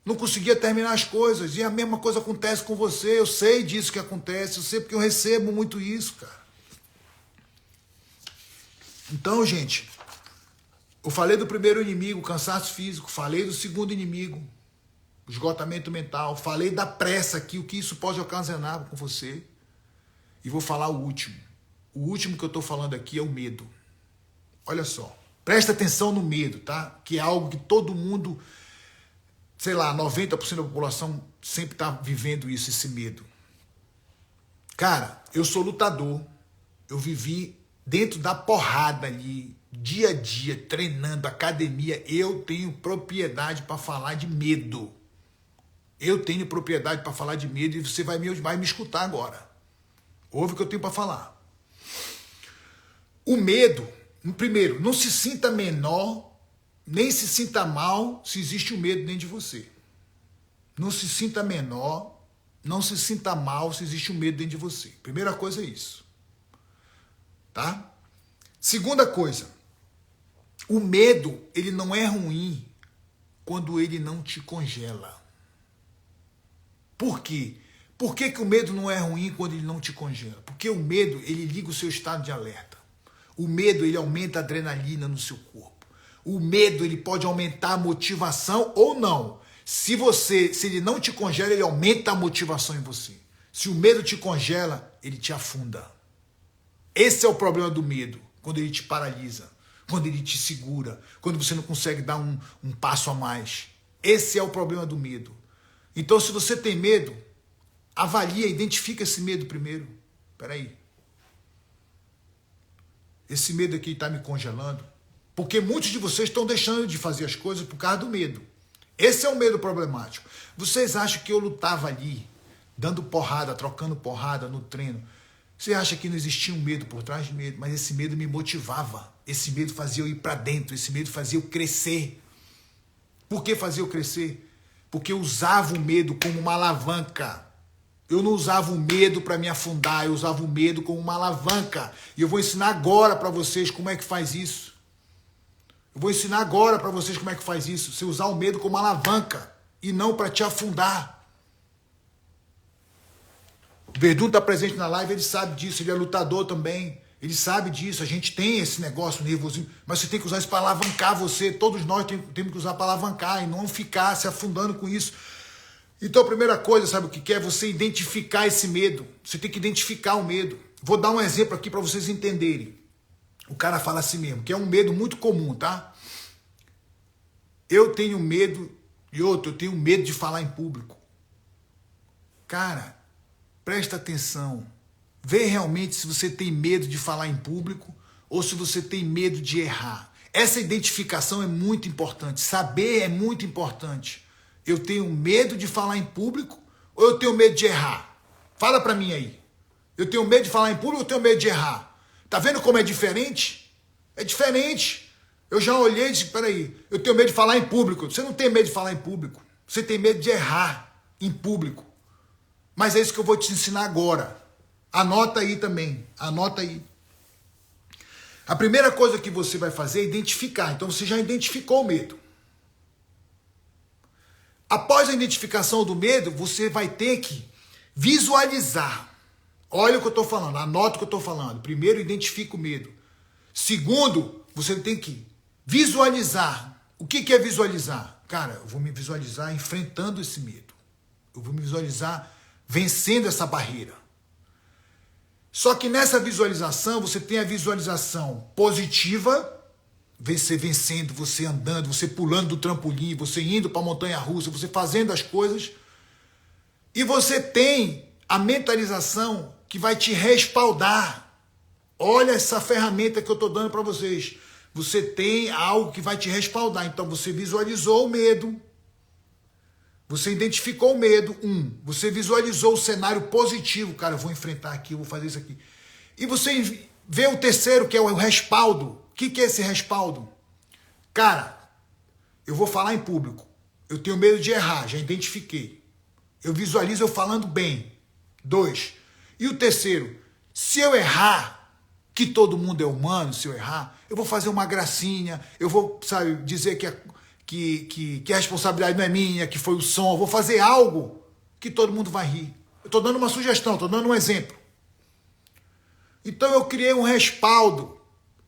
Não conseguia terminar as coisas. E a mesma coisa acontece com você. Eu sei disso que acontece. Eu sei porque eu recebo muito isso, cara. Então, gente, eu falei do primeiro inimigo, cansaço físico. Falei do segundo inimigo, esgotamento mental. Falei da pressa aqui, o que isso pode ocasionar com você. E vou falar o último. O último que eu estou falando aqui é o medo. Olha só. Presta atenção no medo, tá? Que é algo que todo mundo, sei lá, 90% da população sempre está vivendo isso, esse medo. Cara, eu sou lutador. Eu vivi dentro da porrada ali, dia a dia, treinando, academia. Eu tenho propriedade para falar de medo. Eu tenho propriedade para falar de medo e você vai me escutar agora. Ouve o que eu tenho para falar. O medo, primeiro, não se sinta menor, nem se sinta mal se existe um medo dentro de você. Não se sinta menor, não se sinta mal se existe um medo dentro de você. Primeira coisa é isso. Tá? Segunda coisa, o medo, ele não é ruim quando ele não te congela. Por quê? Por que o medo não é ruim quando ele não te congela? Porque o medo, ele liga o seu estado de alerta. O medo, ele aumenta a adrenalina no seu corpo. O medo, ele pode aumentar a motivação ou não. Se ele não te congela, ele aumenta a motivação em você. Se o medo te congela, ele te afunda. Esse é o problema do medo, quando ele te paralisa, quando ele te segura, quando você não consegue dar um passo a mais. Esse é o problema do medo. Então, se você tem medo, avalia, identifica esse medo primeiro. Espera aí. Esse medo aqui está me congelando. Porque muitos de vocês estão deixando de fazer as coisas por causa do medo. Esse é o medo problemático. Vocês acham que eu lutava ali, dando porrada, trocando porrada no treino? Você acha que não existia um medo por trás de medo? Mas esse medo me motivava. Esse medo fazia eu ir para dentro. Esse medo fazia eu crescer. Por que fazia eu crescer? Porque eu usava o medo como uma alavanca. Eu não usava o medo para me afundar, eu usava o medo como uma alavanca. E eu vou ensinar agora para vocês como é que faz isso. Eu vou ensinar agora para vocês como é que faz isso. Você usar o medo como alavanca e não para te afundar. O Verdun está presente na live, ele sabe disso, ele é lutador também. Ele sabe disso, a gente tem esse negócio nervosinho, mas você tem que usar isso para alavancar você. Todos nós temos que usar para alavancar e não ficar se afundando com isso. Então a primeira coisa, sabe o que é? Você identificar esse medo. Você tem que identificar o medo. Vou dar um exemplo aqui para vocês entenderem. O cara fala assim mesmo, que é um medo muito comum, tá? Eu tenho medo, eu tenho medo de falar em público. Cara, presta atenção. Vê realmente se você tem medo de falar em público ou se você tem medo de errar. Essa identificação é muito importante. Saber é muito importante. Eu tenho medo de falar em público ou eu tenho medo de errar? Fala pra mim aí. Eu tenho medo de falar em público ou eu tenho medo de errar? Tá vendo como é diferente? É diferente. Eu já olhei e disse, peraí, eu tenho medo de falar em público. Você não tem medo de falar em público. Você tem medo de errar em público. Mas é isso que eu vou te ensinar agora. Anota aí também. Anota aí. A primeira coisa que você vai fazer é identificar. Então você já identificou o medo. Após a identificação do medo, você vai ter que visualizar. Olha o que eu estou falando, anota o que eu estou falando. Primeiro, identifica o medo. Segundo, você tem que visualizar. O que é visualizar? Cara, eu vou me visualizar enfrentando esse medo. Eu vou me visualizar vencendo essa barreira. Só que nessa visualização, você tem a visualização positiva, você vencendo, você andando, você pulando do trampolim, você indo para a montanha-russa, você fazendo as coisas. E você tem a mentalização que vai te respaldar. Olha essa ferramenta que eu estou dando para vocês. Você tem algo que vai te respaldar. Então você visualizou o medo. Você identificou o medo. Você visualizou o cenário positivo. Cara, eu vou enfrentar aqui, eu vou fazer isso aqui. E você vê o terceiro, que é o respaldo. O que é esse respaldo? Cara, eu vou falar em público. Eu tenho medo de errar, já identifiquei. Eu visualizo eu falando bem. 2. E o terceiro, se eu errar, que todo mundo é humano, se eu errar, eu vou fazer uma gracinha, eu vou, sabe, dizer que a responsabilidade não é minha, que foi o som, eu vou fazer algo que todo mundo vai rir. Eu estou dando uma sugestão, estou dando um exemplo. Então eu criei um respaldo.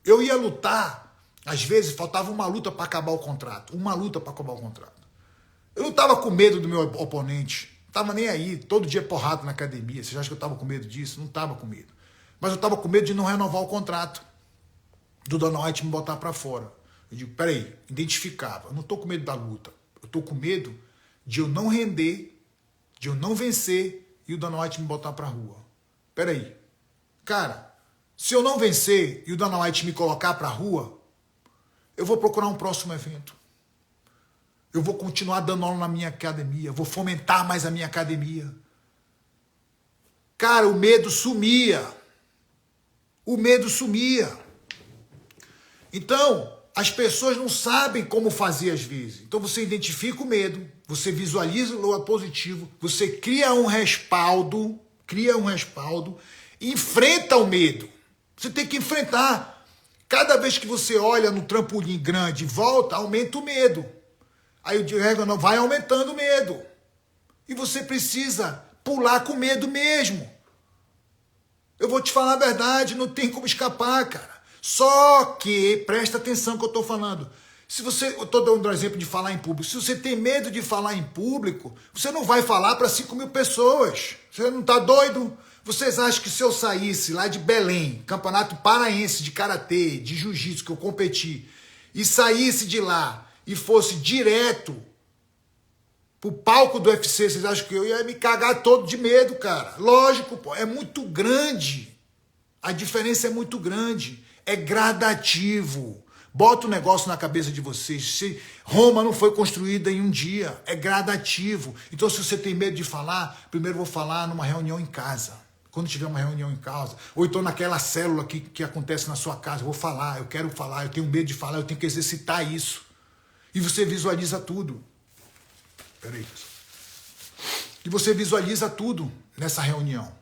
Eu ia lutar, às vezes faltava uma luta para acabar o contrato, Eu não estava com medo do meu oponente, não estava nem aí, todo dia porrada na academia. Você acha que eu estava com medo disso? Não estava com medo. Mas eu estava com medo de não renovar o contrato, do Dana White me botar para fora. Eu digo, peraí, identificava, eu não estou com medo da luta, eu estou com medo de eu não render, de eu não vencer e o Dana White me botar para rua. Peraí, cara, se eu não vencer e o Dana White me colocar para rua, eu vou procurar um próximo evento. Eu vou continuar dando aula na minha academia, vou fomentar mais a minha academia. Cara, o medo sumia. Então, as pessoas não sabem como fazer às vezes. Então você identifica o medo, você visualiza o lado positivo, você cria um respaldo, enfrenta o medo. Você tem que enfrentar. Cada vez que você olha no trampolim grande e volta, aumenta o medo. Aí o diagonal vai aumentando o medo. E você precisa pular com medo mesmo. Eu vou te falar a verdade, não tem como escapar, cara. Só que, presta atenção no que eu estou falando. Eu estou dando um exemplo de falar em público. Se você tem medo de falar em público, você não vai falar para 5.000 pessoas. Você não está doido? Vocês acham que se eu saísse lá de Belém, campeonato paraense de karatê, de jiu-jitsu que eu competi, e saísse de lá e fosse direto pro palco do UFC, vocês acham que eu ia me cagar todo de medo, cara? Lógico, pô, é muito grande. A diferença é muito grande. É gradativo. Bota o negócio na cabeça de vocês. Roma não foi construída em um dia. É gradativo. Então, se você tem medo de falar, primeiro eu vou falar numa reunião em casa. Quando tiver uma reunião em casa. Ou então naquela célula que acontece na sua casa. Eu vou falar, eu quero falar, eu tenho medo de falar, eu tenho que exercitar isso. E você visualiza tudo. Peraí. E você visualiza tudo nessa reunião.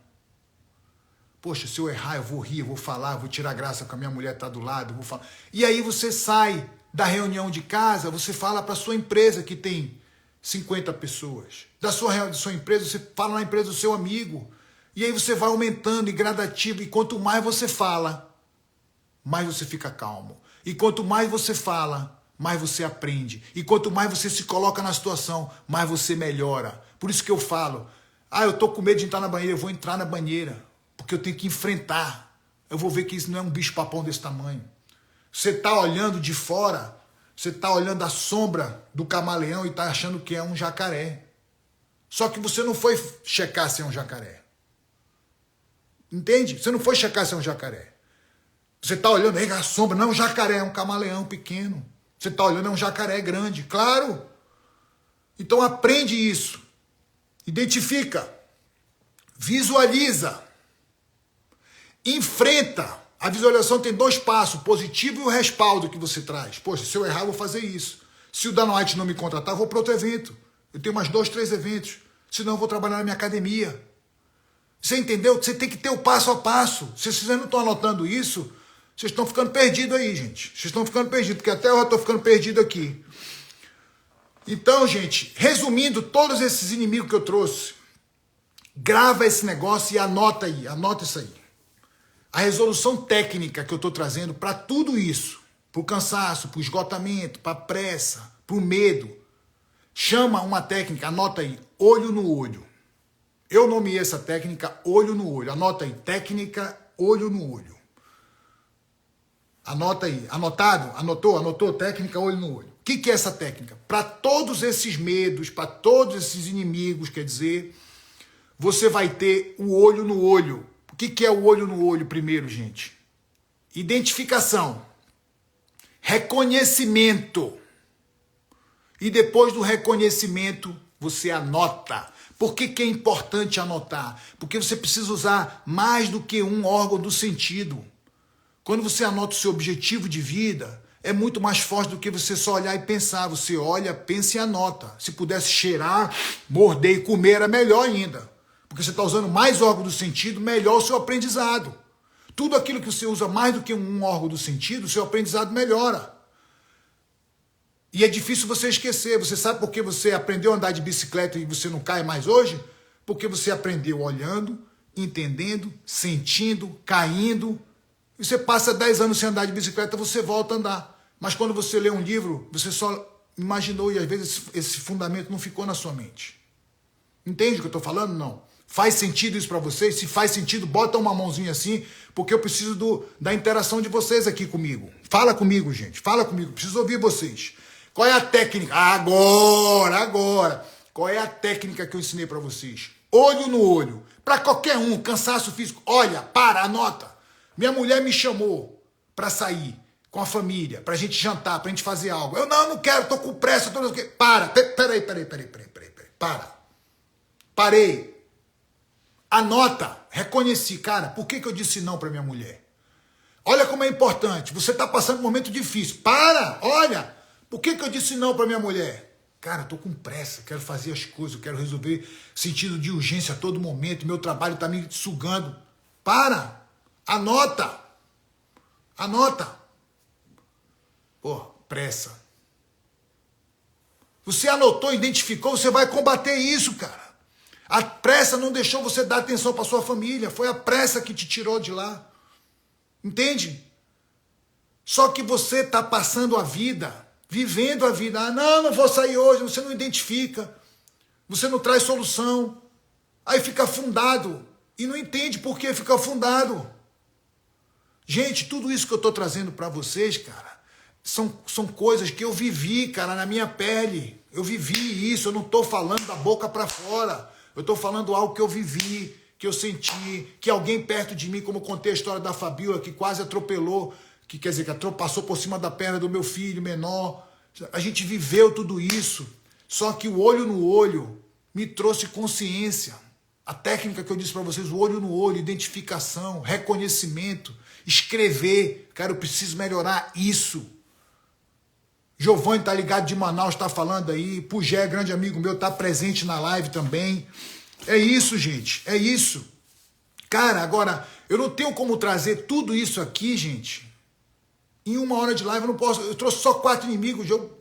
Poxa, se eu errar, eu vou rir, eu vou falar, eu vou tirar graça com a minha mulher tá do lado, eu vou falar. E aí você sai da reunião de casa, você fala para sua empresa que tem 50 pessoas. Da sua empresa, você fala na empresa do seu amigo. E aí você vai aumentando e gradativo. E quanto mais você fala, mais você fica calmo. E quanto mais você fala, mais você aprende. E quanto mais você se coloca na situação, mais você melhora. Por isso que eu falo, eu tô com medo de entrar na banheira, eu vou entrar na banheira. Porque eu tenho que enfrentar. Eu vou ver que isso não é um bicho-papão desse tamanho. Você está olhando de fora, você está olhando a sombra do camaleão e está achando que é um jacaré. Só que você não foi checar se é um jacaré. Entende? Você não foi checar se é um jacaré. Você está olhando, a sombra não é um jacaré, é um camaleão pequeno. Você está olhando, é um jacaré grande. Claro! Então aprende isso. Identifica. Visualiza. Enfrenta. A visualização tem 2 passos, o positivo e o respaldo que você traz. Poxa, se eu errar, eu vou fazer isso. Se o Dana White não me contratar, eu vou para outro evento. Eu tenho mais 2, 3 eventos. Senão eu vou trabalhar na minha academia. Você entendeu? Você tem que ter o passo a passo. Se vocês não estão anotando isso, vocês estão ficando perdidos aí, gente. Vocês estão ficando perdidos, porque até eu estou ficando perdido aqui. Então, gente, resumindo todos esses inimigos que eu trouxe, grava esse negócio e anota aí. Anota isso aí. A resolução técnica que eu estou trazendo para tudo isso, para o cansaço, para o esgotamento, para a pressa, para o medo, chama uma técnica, anota aí, olho no olho. Eu nomeei essa técnica olho no olho. Anota aí, técnica olho no olho. Anota aí, anotado? Anotou? Técnica olho no olho. O que é essa técnica? Para todos esses medos, para todos esses inimigos, quer dizer, você vai ter o olho no olho. O que é o olho no olho primeiro, gente? Identificação. Reconhecimento. E depois do reconhecimento, você anota. Por que é importante anotar? Porque você precisa usar mais do que um órgão do sentido. Quando você anota o seu objetivo de vida, é muito mais forte do que você só olhar e pensar. Você olha, pensa e anota. Se pudesse cheirar, morder e comer, era melhor ainda. Porque você está usando mais órgão do sentido, melhor o seu aprendizado. Tudo aquilo que você usa mais do que um órgão do sentido, o seu aprendizado melhora. E é difícil você esquecer. Você sabe por que você aprendeu a andar de bicicleta e você não cai mais hoje? Porque você aprendeu olhando, entendendo, sentindo, caindo. E você passa 10 anos sem andar de bicicleta, você volta a andar. Mas quando você lê um livro, você só imaginou e às vezes esse fundamento não ficou na sua mente. Entende o que eu estou falando? Não. Faz sentido isso para vocês? Se faz sentido, bota uma mãozinha assim, porque eu preciso da interação de vocês aqui comigo. Fala comigo, gente. Fala comigo. Preciso ouvir vocês. Qual é a técnica? Agora. Qual é a técnica que eu ensinei para vocês? Olho no olho. Para qualquer um, cansaço físico. Olha, anota. Minha mulher me chamou para sair com a família, pra gente jantar, pra gente fazer algo. Eu não quero, tô com pressa, peraí. Para. Parei. Anota. Reconheci, cara, por que eu disse não pra minha mulher? Olha como é importante. Você tá passando um momento difícil. Olha, por que eu disse não pra minha mulher? Cara, tô com pressa, quero fazer as coisas, quero resolver sentido de urgência a todo momento, meu trabalho tá me sugando. Anota. Pô, pressa. Você anotou, identificou, você vai combater isso, cara. A pressa não deixou você dar atenção para sua família. Foi a pressa que te tirou de lá. Entende? Só que você está passando a vida, vivendo a vida. Não vou sair hoje. Você não identifica. Você não traz solução. Aí fica afundado. E não entende por que fica afundado. Gente, tudo isso que eu estou trazendo para vocês, cara, são coisas que eu vivi, cara, na minha pele. Eu vivi isso, eu não estou falando da boca para fora. Eu estou falando algo que eu vivi, que eu senti, que alguém perto de mim, como eu contei a história da Fabiola, que quase atropelou, que quer dizer, que passou por cima da perna do meu filho menor. A gente viveu tudo isso, só que o olho no olho me trouxe consciência. A técnica que eu disse para vocês, o olho no olho, identificação, reconhecimento, escrever. Cara, eu preciso melhorar isso. Giovanni tá ligado de Manaus, tá falando aí. Pugé, grande amigo meu, tá presente na live também. É isso, gente, é isso. Cara, agora, eu não tenho como trazer tudo isso aqui, gente. Em 1 hora de live eu não posso. Eu trouxe só 4 inimigos. Eu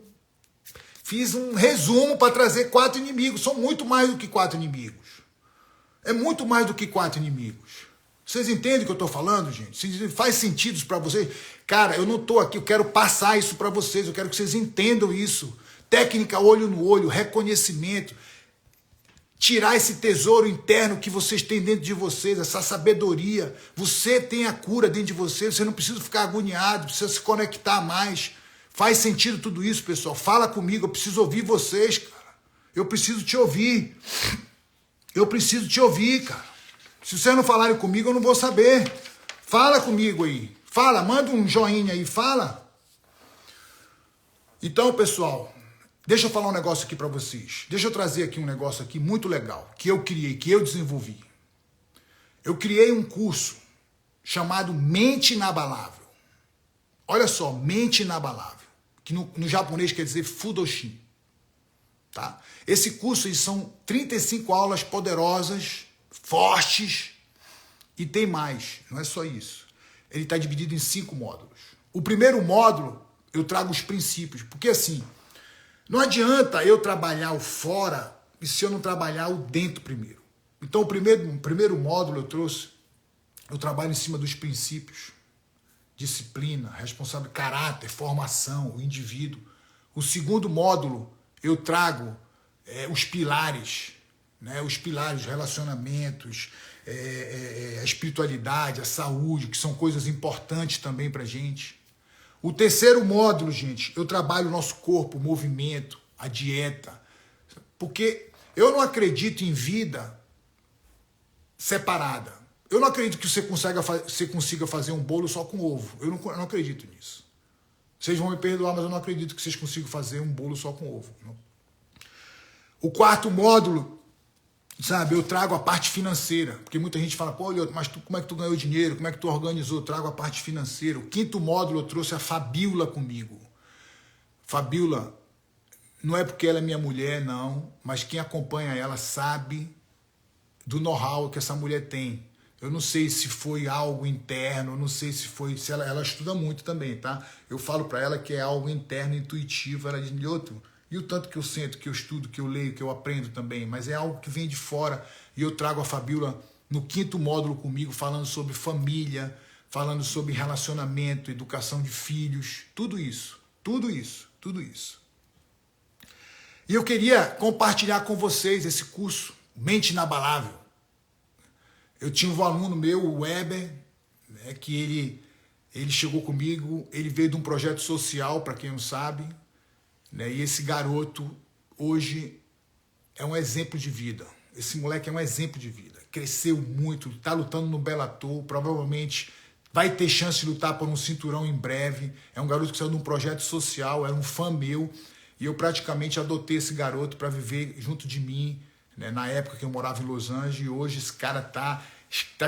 fiz um resumo para trazer 4 inimigos. São muito mais do que 4 inimigos. É muito mais do que 4 inimigos. Vocês entendem o que eu estou falando, gente? Faz sentido para vocês? Cara, eu não estou aqui, eu quero passar isso para vocês, eu quero que vocês entendam isso. Técnica olho no olho, reconhecimento. Tirar esse tesouro interno que vocês têm dentro de vocês, essa sabedoria. Você tem a cura dentro de você, você não precisa ficar agoniado, precisa se conectar mais. Faz sentido tudo isso, pessoal? Fala comigo, eu preciso ouvir vocês, cara. Eu preciso te ouvir. Eu preciso te ouvir, cara. Se vocês não falarem comigo, eu não vou saber. Fala comigo aí. Fala, manda um joinha aí, fala. Então, pessoal, deixa eu falar um negócio aqui para vocês. Deixa eu trazer aqui um negócio aqui muito legal, que eu criei, que eu desenvolvi. Eu criei um curso chamado Mente Inabalável. Olha só, Mente Inabalável, que no japonês quer dizer Fudoshin. Tá? Esse curso são 35 aulas poderosas, fortes, e tem mais, não é só isso. Ele está dividido em 5 módulos. O primeiro módulo, eu trago os princípios, porque assim, não adianta eu trabalhar o fora e se eu não trabalhar o dentro primeiro. Então o primeiro módulo eu trabalho em cima dos princípios, disciplina, responsabilidade, caráter, formação, o indivíduo. O segundo módulo, eu trago os pilares, né? Os pilares, os relacionamentos, a espiritualidade, a saúde, que são coisas importantes também para a gente. O terceiro módulo, gente, eu trabalho o nosso corpo, o movimento, a dieta, porque eu não acredito em vida separada. Eu não acredito que você consiga fazer um bolo só com ovo. Eu não acredito nisso. Vocês vão me perdoar, mas eu não acredito que vocês consigam fazer um bolo só com ovo. Não. O quarto módulo, sabe, eu trago a parte financeira, porque muita gente fala, pô, mas como é que tu ganhou dinheiro, como é que tu organizou? Eu trago a parte financeira. O quinto módulo eu trouxe a Fabiola comigo. Fabiola, não é porque ela é minha mulher, não, mas quem acompanha ela sabe do know-how que essa mulher tem. Eu não sei se foi algo interno, eu não sei se foi... Ela estuda muito também, tá? Eu falo para ela que é algo interno, intuitivo. Ela diz, Lioto, e o tanto que eu sento, que eu estudo, que eu leio, que eu aprendo também. Mas é algo que vem de fora. E eu trago a Fabíola no 5º módulo comigo, falando sobre família, falando sobre relacionamento, educação de filhos. Tudo isso, tudo isso, tudo isso. E eu queria compartilhar com vocês esse curso, Mente Inabalável. Eu tinha um aluno meu, o Weber, né, que ele chegou comigo, ele veio de um projeto social, para quem não sabe, né, e esse garoto hoje é um exemplo de vida. Esse moleque é um exemplo de vida. Cresceu muito, está lutando no Bellator, provavelmente vai ter chance de lutar por um cinturão em breve. É um garoto que saiu de um projeto social, era um fã meu, e eu praticamente adotei esse garoto para viver junto de mim, né, na época que eu morava em Los Angeles, e hoje esse cara tá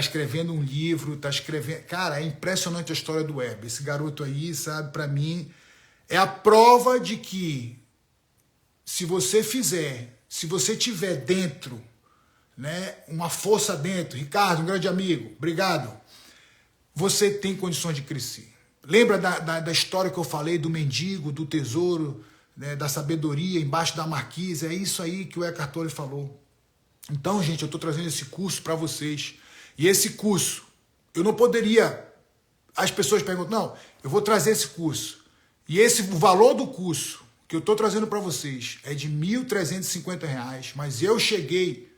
escrevendo um livro, tá escrevendo... Cara, é impressionante a história do Weber. Esse garoto aí, sabe, para mim, é a prova de que se você fizer, se você tiver dentro, né, uma força dentro, Ricardo, um grande amigo, obrigado, você tem condições de crescer. Lembra da história que eu falei do mendigo, do tesouro, né, da sabedoria embaixo da marquise? É isso aí que o Eckhart Tolle falou. Então, gente, eu estou trazendo esse curso para vocês. E esse curso, eu não poderia... As pessoas perguntam, não, eu vou trazer esse curso. E o valor do curso que eu estou trazendo para vocês é de R$ 1.350, mas eu cheguei,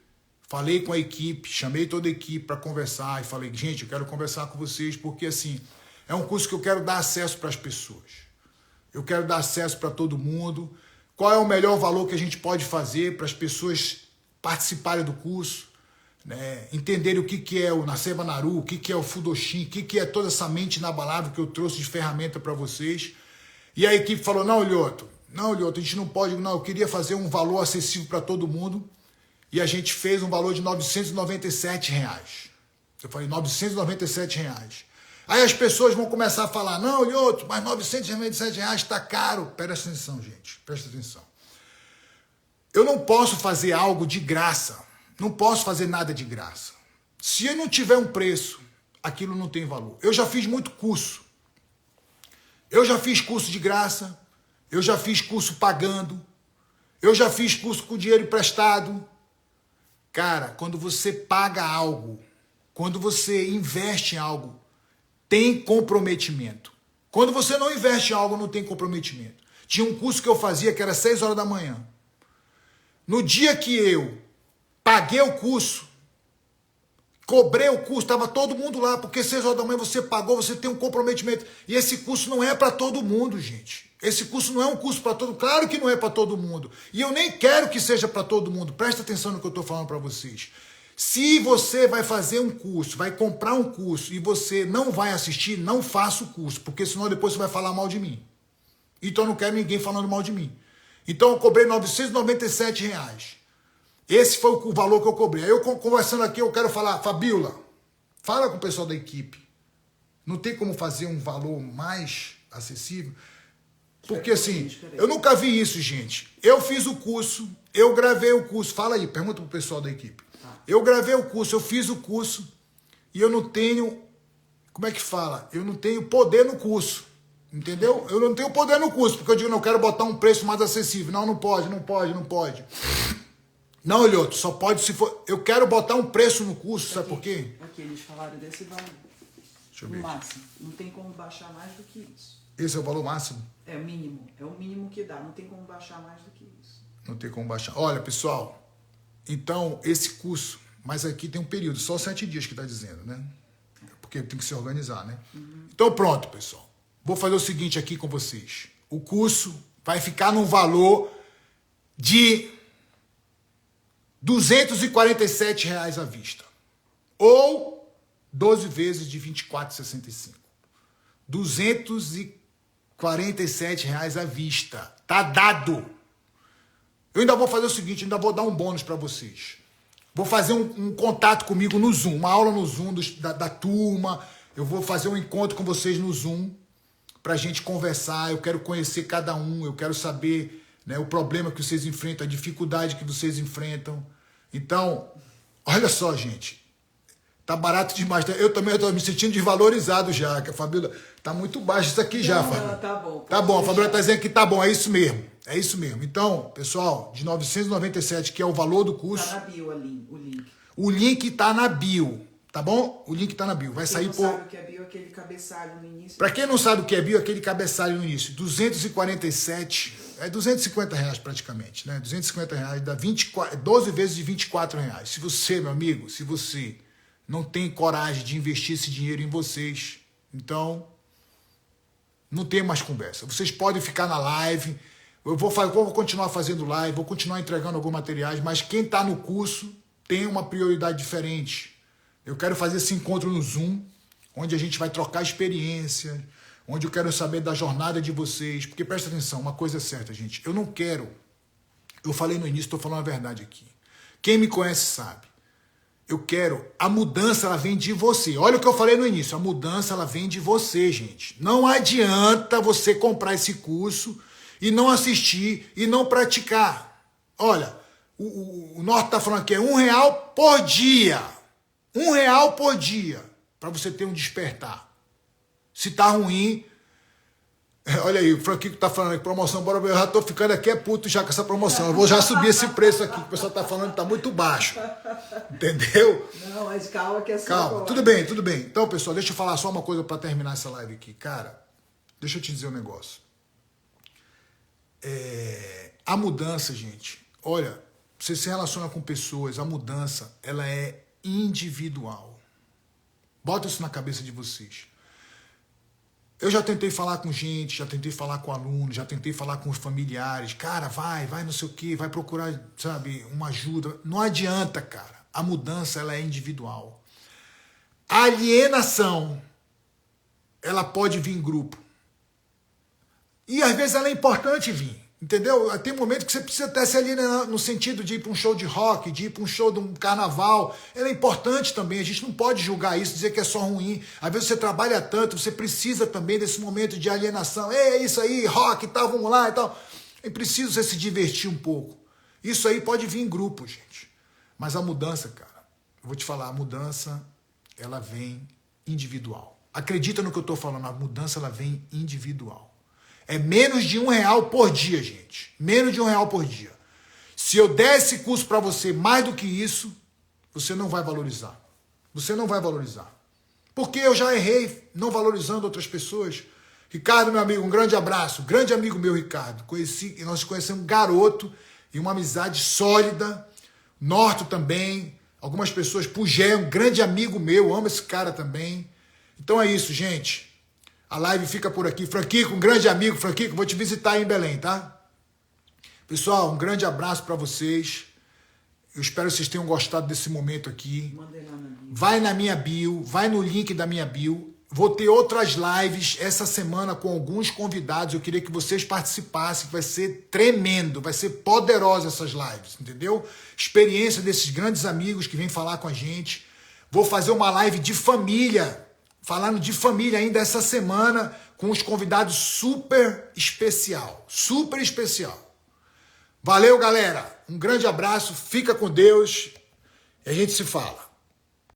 falei com a equipe, chamei toda a equipe para conversar e falei, gente, eu quero conversar com vocês porque, assim, é um curso que eu quero dar acesso para as pessoas. Eu quero dar acesso para todo mundo. Qual é o melhor valor que a gente pode fazer para as pessoas participarem do curso, né? Entenderem o que é o Nasceba Naru, o que é o Fudoshin, o que é toda essa mente inabalável que eu trouxe de ferramenta para vocês. E a equipe falou, não, Lioto, a gente não pode, não, eu queria fazer um valor acessível para todo mundo. E a gente fez um valor de R$ 997. Eu falei, R$ 997. Aí as pessoas vão começar a falar, não, Lioto, mas R$ 997 está caro. Presta atenção, gente, presta atenção. Eu não posso fazer algo de graça. Não posso fazer nada de graça. Se eu não tiver um preço, aquilo não tem valor. Eu já fiz muito curso. Eu já fiz curso de graça. Eu já fiz curso pagando. Eu já fiz curso com dinheiro emprestado. Cara, quando você paga algo, quando você investe em algo, tem comprometimento. Quando você não investe em algo, não tem comprometimento. Tinha um curso que eu fazia que era 6 horas da manhã. No dia que eu paguei o curso, cobrei o curso, estava todo mundo lá, porque 6 horas da manhã você pagou, você tem um comprometimento. E esse curso não é para todo mundo, gente. Esse curso não é um curso para todo mundo. Claro que não é para todo mundo. E eu nem quero que seja para todo mundo. Presta atenção no que eu estou falando para vocês. Se você vai fazer um curso, vai comprar um curso e você não vai assistir, não faça o curso, porque senão depois você vai falar mal de mim. Então eu não quero ninguém falando mal de mim. Então eu cobrei R$ 997. Esse foi o valor que eu cobrei. Aí eu conversando aqui, eu quero falar, Fabíola, fala com o pessoal da equipe. Não tem como fazer um valor mais acessível? Porque assim, eu nunca vi isso, gente. Eu fiz o curso, eu gravei o curso. Fala aí, pergunta pro pessoal da equipe. Eu gravei o curso, eu fiz o curso e eu não tenho, como é que fala? Eu não tenho poder no curso, entendeu? Eu não tenho poder no curso, porque eu digo, não, eu quero botar um preço mais acessível. Não, não pode. Não, Lioto, só pode se for... Eu quero botar um preço no curso, sabe por quê? Aqui, eles falaram desse valor. Deixa eu ver. No máximo. Não tem como baixar mais do que isso. Esse é o valor máximo? É o mínimo. É o mínimo que dá. Não tem como baixar mais do que isso. Não tem como baixar. Olha, pessoal, então, esse curso, mas aqui tem um período, só 7 dias que está dizendo, né? Porque tem que se organizar, né? Então, pronto, pessoal. Vou fazer o seguinte aqui com vocês. O curso vai ficar num valor de R$ 247 à vista. Ou 12 vezes de R$ 24,65. R$ 247 à vista. Tá dado. Eu ainda vou fazer o seguinte, ainda vou dar um bônus para vocês. Vou fazer um contato comigo no Zoom, uma aula no Zoom da turma. Eu vou fazer um encontro com vocês no Zoom pra gente conversar. Eu quero conhecer cada um, eu quero saber, né, o problema que vocês enfrentam, a dificuldade que vocês enfrentam. Então, olha só, gente. Tá barato demais. Eu também estou me sentindo desvalorizado já, que a Fabíola tá muito baixo isso aqui já, Fabíola. Tá bom. Tá bom, a Fabíola tá dizendo que tá bom, é isso mesmo. É isso mesmo. Então, pessoal, de 997, que é o valor do curso. Tá na bio ali, o link. O link tá na bio, tá bom? O link tá na bio. Vai sair por... Sabe o que é bio, aquele cabeçalho no início. Pra quem não sabe o que é bio, aquele cabeçalho no início. 247, é R$250 praticamente, né? R$250 dá 12 vezes de R$24. Se você, meu amigo, se você não tem coragem de investir esse dinheiro em vocês, então não tem mais conversa. Vocês podem ficar na live, eu vou continuar fazendo live, vou continuar entregando alguns materiais, mas quem está no curso tem uma prioridade diferente. Eu quero fazer esse encontro no Zoom, onde a gente vai trocar experiência, onde eu quero saber da jornada de vocês, porque presta atenção, uma coisa é certa, gente, eu não quero, eu falei no início, estou falando a verdade aqui, quem me conhece sabe, eu quero, a mudança ela vem de você. Olha o que eu falei no início, a mudança ela vem de você, gente. Não adianta você comprar esse curso e não assistir e não praticar. Olha, o Norte está falando que é R$1 por dia. R$1 por dia para você ter um despertar. Se tá ruim, olha aí, o Franquinho tá falando aqui, promoção, bora ver, eu já tô ficando aqui puto já com essa promoção. Eu vou já subir esse preço aqui, que o pessoal tá falando que tá muito baixo. Entendeu? Não, mas calma que é só Calma, agora. tudo bem, tudo bem. Então, pessoal, deixa eu falar só uma coisa para terminar essa live aqui. Cara, deixa eu te dizer um negócio. A mudança, gente, olha, você se relaciona com pessoas, a mudança, ela é individual. Bota isso na cabeça de vocês. Eu já tentei falar com gente, já tentei falar com alunos, já tentei falar com os familiares. Cara, vai não sei o quê, vai procurar, sabe, uma ajuda. Não adianta, cara. A mudança, ela é individual. A alienação, ela pode vir em grupo. E às vezes ela é importante vir, entendeu? Tem momentos que você precisa até se alienar no sentido de ir para um show de rock, de ir para um show de um carnaval. Ela é importante também, a gente não pode julgar isso, dizer que é só ruim. Às vezes você trabalha tanto, você precisa também desse momento de alienação. É isso aí, rock e tal, vamos lá e tal. É preciso você se divertir um pouco. Isso aí pode vir em grupo, gente. Mas a mudança, cara, eu vou te falar, a mudança, ela vem individual. Acredita no que eu estou falando, a mudança, ela vem individual. É menos de R$1 por dia, gente. Menos de R$1 por dia. Se eu der esse curso para você mais do que isso, você não vai valorizar. Você não vai valorizar. Porque eu já errei não valorizando outras pessoas. Ricardo, meu amigo, um grande abraço. Grande amigo meu, Ricardo. Nós conhecemos um garoto e uma amizade sólida. Norto também. Algumas pessoas. Pugé, um grande amigo meu. Amo esse cara também. Então é isso, gente. A live fica por aqui. Franquico, um grande amigo. Franquico, vou te visitar aí em Belém, tá? Pessoal, um grande abraço para vocês. Eu espero que vocês tenham gostado desse momento aqui. Vai na minha bio, vai no link da minha bio. Vou ter outras lives essa semana com alguns convidados. Eu queria que vocês participassem, que vai ser tremendo, vai ser poderosa essas lives, entendeu? Experiência desses grandes amigos que vêm falar com a gente. Vou fazer uma live de família, falando de família ainda essa semana, com os convidados super especial. Super especial. Valeu, galera. Um grande abraço. Fica com Deus. E a gente se fala.